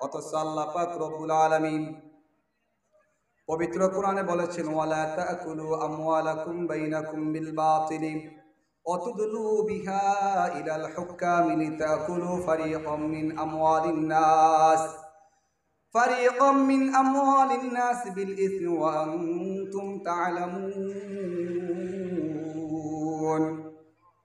অথচ আল্লাহ পাক রব্বুল আলামিন পবিত্র কোরআনে বলেছেন, ওয়ালা তাকুলু আমওয়ালাকুম বাইনাকুম বিল বাতিল ওয়াতুদলু বিহা ইলাল হুকামি লিতাকুলু ফারিকাম মিন আমওয়ালিন নাস বিল ইসমি ওয়া আনতুম তা'লামুন।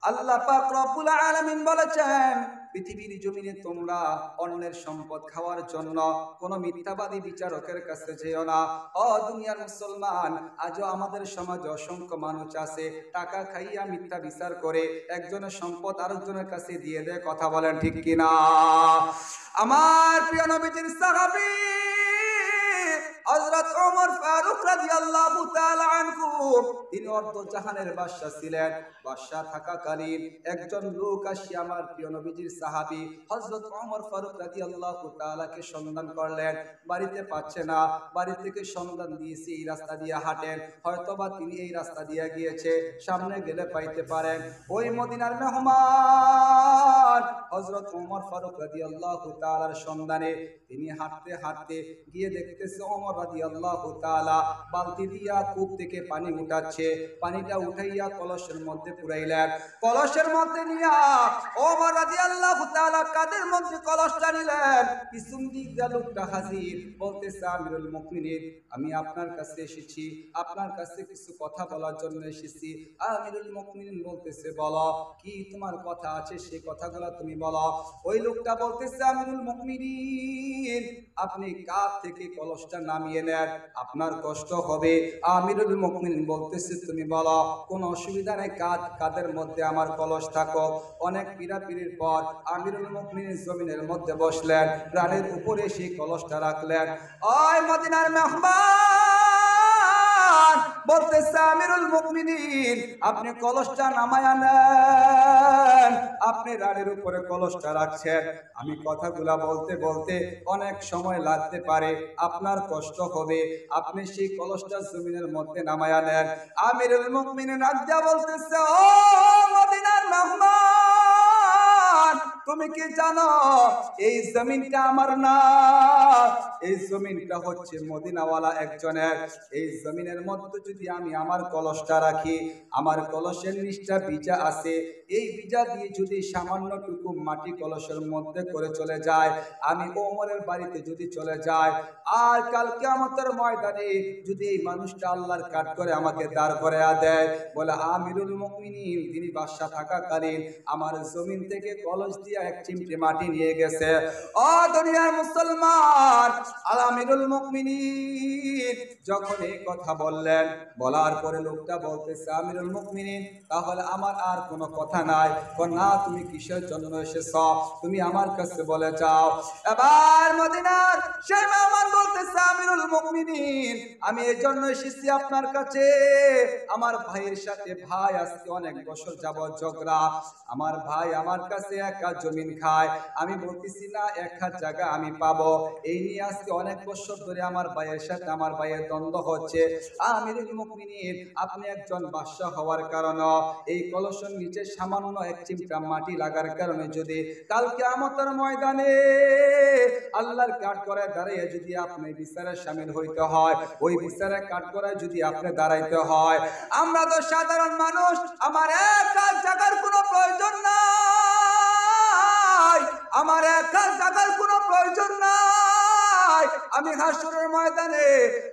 আল্লাহ পাক রব্বুল আলামিন বলেছেন, পৃথিবীর জমিনে তোমরা অন্যের সম্পদ খাওয়ার জন্য কোন মিথ্যাবাদী বিচারকের কাছে যেও না। ও দুনিয়ার মুসলমান, আজও আমাদের সমাজে অসংখ্য মানুষ আছে টাকা খাইয়া মিথ্যা বিচার করে একজনের সম্পদ আরেকজনের কাছে দিয়ে দেয়। কথা বলেন ঠিক কিনা? আমার প্রিয় নবীজির সাহাবী হযরত ওমর ফারুক রাদিয়াল্লাহু তাআলা আনহু, তিনি অর্ধ জাহানের বাদশা ছিলেন। বাদশা থাকাকালীন একজন লোক আসিয়া আমার প্রিয় নবীজির সাহাবী হযরত ওমর ফারুক রাদিয়াল্লাহু তাআলাকে সন্ধান করলেন। বাড়িতে পাচ্ছে না, বাড়ি থেকে সন্ধান দিয়েছি এই রাস্তা দিয়ে হাঁটেন, হয়তোবা তিনি এই রাস্তা দিয়ে গিয়েছে, সামনে গেলে পাইতে পারেন। ওই মদিনার মেহমান হযরত ওমর ফারুক রাদিয়াল্লাহু তাআলার সন্ধানে তিনি হাঁটতে হাঁটতে গিয়ে দেখতেছে ওমর রাদিয়াল্লাহু তাআলা বালতি দিয়া কূপ থেকে পানি উঠাচ্ছে। পানিটা উঠাইয়া কলসের মধ্যে পুরাইলেন। কলসের মধ্যে নিয়া ওমর রাদিয়াল্লাহু তাআলা কাদের মধ্যে কলসটা নিলেন। পিছন দিক দিয়ে লোকটা হাজির, বলতেছে, আমিরুল মুমিনিন, আমি আপনার কাছে এসেছি, আপনার কাছে কিছু কথা বলার জন্য এসেছি। আমিরুল মুমিনিন বলতেছে, বলো, কি তোমার কথা আছে, সেই কথাগুলো তুমি বলো। ওই লোকটা বলতেছে, আমিরুল মুমিনিন, আপনি কাঁধ থেকে কলসটা নামিয়ে নেন, আপনার কষ্ট হবে। আমিরুল মুমিনিন বলতেছে, তুমি বলো, কোন অসুবিধা নেই, কাঁধের মধ্যে আমার কলস থাকো। অনেক পীড়াপিড়ির পর আমিরুল মুমিনিন জমিনের মধ্যে বসলেন, রানের উপরে সেই কলসটা রাখলেন। ওই মদিনার মেহমান বলতেছে, আমিরুল মুমিনিন, আপনি কলসটা নামায়া নেন, আপনি রানের উপরে কলসটা রাখছেন, আমি কথাগুলা বলতে বলতে অনেক সময় লাগতে পারে, আপনার কষ্ট হবে, আপনি সেই কলসটা জমিনের মধ্যে নামায়া নেন। আমিরুল মুমিনিন রাজা বলতেছে, ও মদিনার মেহমান, তুমি কি জানো এই জমিনটা আমার না, এই জমিনটা হচ্ছে মদিনাওয়ালা একজনের। এই জমিনের মধ্যে যদি আমি আমার কলসটা রাখি, আমার কলসের নিচটা বীজা আছে, এই বীজা দিয়ে যদি সামান্যটুকু মাটি কলসের মধ্যে করে চলে যায়, আমি ওমরের বাড়িতে যদি চলে যাই, আর কাল কিয়ামতের ময়দানে যদি এই মানুষটা আল্লাহর কাঠ করে আমাকে দাঁড় করে দেয়, বলে আমিরুল মুমিনিন তিনি বাদশা থাকাকালীন আমার জমিন থেকে কলস দিয়ে এক চিমটি মাটি নিয়ে গেছে। ও দুনিয়ার মুসলমান, আমিরুল মুমিনিন যখন এই কথা বললেন, বলার পরে লোকটা বলতেছে, আমিরুল মুমিনিন, তাহলে আমার আর কোনো কথা নাই। না, তুমি কিসের জন্য এসেছ, তুমি আমার কাছে বলে যাও। এবার মদিনার সেই মেহমান বলতেছে, আমিরুল মুমিনিন, আমি এই জন্য এসেছি আপনার কাছে, আমার ভাইয়ের সাথে, ভাই আজকে অনেক বছর যাবত ঝগড়া, আমার ভাই আমার কাছে এক হাত জমিন খায়, আমি বলতেছি না এক হাত জায়গা আমি পাবো, এই নিয়ে আজকে অনেক বছর ধরে আমার ভাইয়ের সাথে আমার ভাইয়ের দ্বন্দ্ব হচ্ছে। আমিরুল মুমিনিন, আপনি একজন বাদশা হওয়ার কারণে এই কলসের নিচে সামান্য এক চিমটা মাটি লাগার কারণে যদি কাল কিয়ামতের ময়দানে আল্লাহর কাঠ করে দাঁড়িয়ে যদি আপনি বিচারে শামিল হইতে হয়, ওই বিচারে কাঠ করে যদি আপনি দাঁড়াইতে হয়, আমরা তো সাধারণ মানুষ, আমার এক হাত জায়গার কোনো প্রয়োজন নাই, আমার এক হাত জায়গার কোনো প্রয়োজন নাই, আমি হাসরের ময়দানে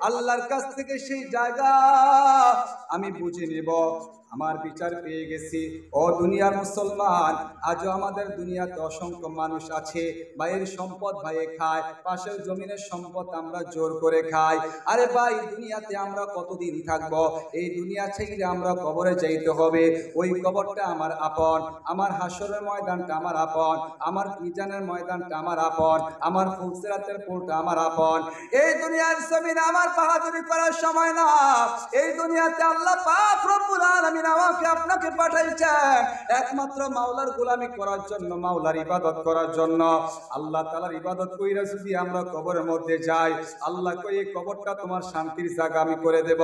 আল্লাহর কাছ থেকে সেই জায়গা আমি বুঝে নেব, আমার বিচার পেয়ে গেছি। ও দুনিয়ার মুসলমান, আজও আমাদের দুনিয়াতে অসংখ্য মানুষ আছে, ভাইয়ের সম্পদ ভাইয়ে খায়, পাশের জমিনের সম্পদ আমরা জোর করে খাই। আরে ভাই, দুনিয়াতে আমরা কতদিন থাকবো? এই দুনিয়া ছেড়ে আমরা কবরে যাইতে হবে। ওই কবরটা আমার আপন, আমার হাসরের ময়দানটা আমার আপন, আমার মিজানের ময়দানটা আমার আপন, আমার ফুলসিরাতের পুলটা আমার আপন। এই দুনিয়ার জমিনে আমার বাহাদুরি করার সময় না, এই দুনিয়াতে আল্লাহ পাক রব্বুল আলামিন আলামিন আমাকে আপনাকে পাঠাইছেন একমাত্র মাওলার গোলামি করার জন্য, মাওলার ইবাদত করার জন্য। আল্লাহ তাআলার ইবাদত কইরা যদি আমরা কবরের মধ্যে যাই, আল্লাহ কই এই কবরটা তোমার শান্তির জায়গা আমি করে দেব,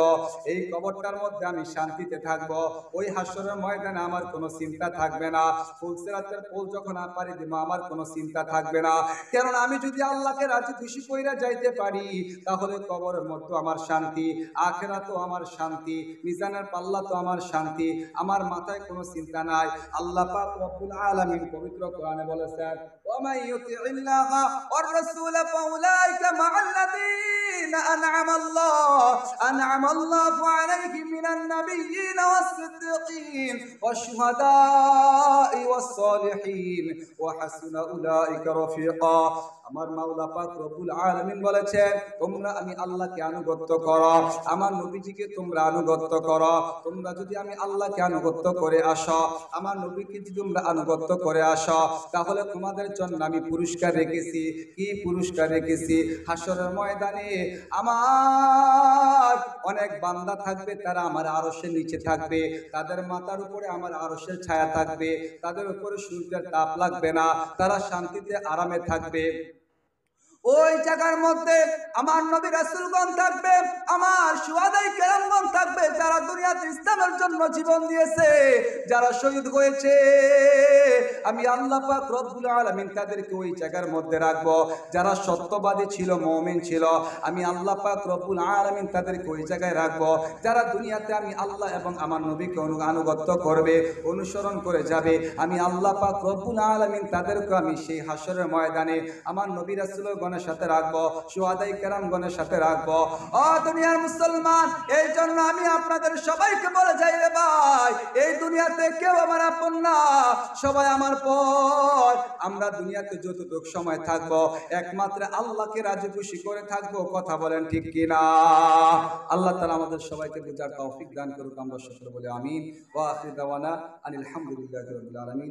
এই কবরটার মধ্যে আমি শান্তিতে থাকব, ওই হাসরের ময়দানে আমার কোনো চিন্তা থাকবে না, ফুলসিরাতের পোল যখন পাড়ি দিব আমার কোনো চিন্তা থাকবে না। কারণ আমি যদি আল্লাহকে রাজি খুশি কইরা যাইতে পারি, তাহলে কবরের মধ্যে আমার শান্তি, আখিরাতেও আমার শান্তি, মিজানের পাল্লা তো আমার শান্তি, আমার মাথায় কোনো চিন্তা নাই। আল্লাহ পাক রব্বুল আলামিন পবিত্র কোরআনে বলেছেন, ওয়া মান ইউতিইল্লাহা ওয়ার রাসূল ফাউলাইকা মাআল্লাযীনা আন'আমাল্লাহু আলাইহিম মিনান নাবিয়্যিন ওয়াস-সিদ্দীকিন ওয়াশ-শুহাদা'i ওয়াস-সালিহিন ওয়া হাসুনা উলাইকা রাফীকা। আমার মাওলা পাক রব্বুল আলামিন বলেছেন, তোমরা আমি আল্লাহকে আনুগত্য করো, আমার নবীজিকে তোমরা আনুগত্য করো। তোমরা যদি আমি আল্লাহকে আনুগত্য করে আসো, আমার নবীকে যদি তোমরা আনুগত্য করে আসো, তাহলে তোমাদের জন্য আমি পুরস্কার রেখেছি। কি পুরস্কার রেখেছি? হাসরের ময়দানে আমার অনেক বান্দা থাকবে, তারা আমার আরশের নিচে থাকবে, তাদের মাথার উপরে আমার আরশের ছায়া থাকবে, তাদের উপরে সূর্যের তাপ লাগবে না, তারা শান্তিতে আরামে থাকবে। ওই জায়গার মধ্যে আমার নবী রাসূলগণ থাকবে, আমার শুহাদায়ে কেরামগণ থাকবে, যারা দুনিয়াতে ইসলামের জন্য জীবন দিয়েছে, যারা শহীদ হয়েছে। আমি আল্লাহ পাক রব্বুল আলামিন তাদেরকে ওই জায়গার মধ্যে রাখবো। যারা সত্যবাদী ছিল, মুমিন ছিল, আমি আল্লাহ পাক রব্বুল আলামিন তাদেরকে ওই জায়গায় রাখবো। যারা দুনিয়াতে আমি আল্লাহ এবং আমার নবীকে আনুগত্য করবে, অনুসরণ করে যাবে, আমি আল্লাহ পাক রব্বুল আলামিন তাদেরকে আমি সেই হাসরের ময়দানে আমার নবী রাসূলগণের সাথে রাখবো, শুহাদায়ে কেরামগণের সাথে রাখবো। ও দুনিয়ার মুসলমান, এই জন্য আমি আপনাদের সবাইকে বলে যাই রে ভাই, এই দুনিয়াতে কেউ আমার আপন না, সবাই আমার পর। আমরা দুনিয়াতে যতটুকু সময় থাকবো একমাত্র আল্লাহকে রাজি খুশি করে থাকবো। কথা বলেন ঠিক কিনা? আল্লাহ তাআলা আমাদের সবাইকে বুঝার তৌফিক দান করুক। আমরা সকলে বলি আমিন। ওয়া আখিরু দাওয়ানা আনিল হামদুলিল্লাহি রাব্বিল আলামিন।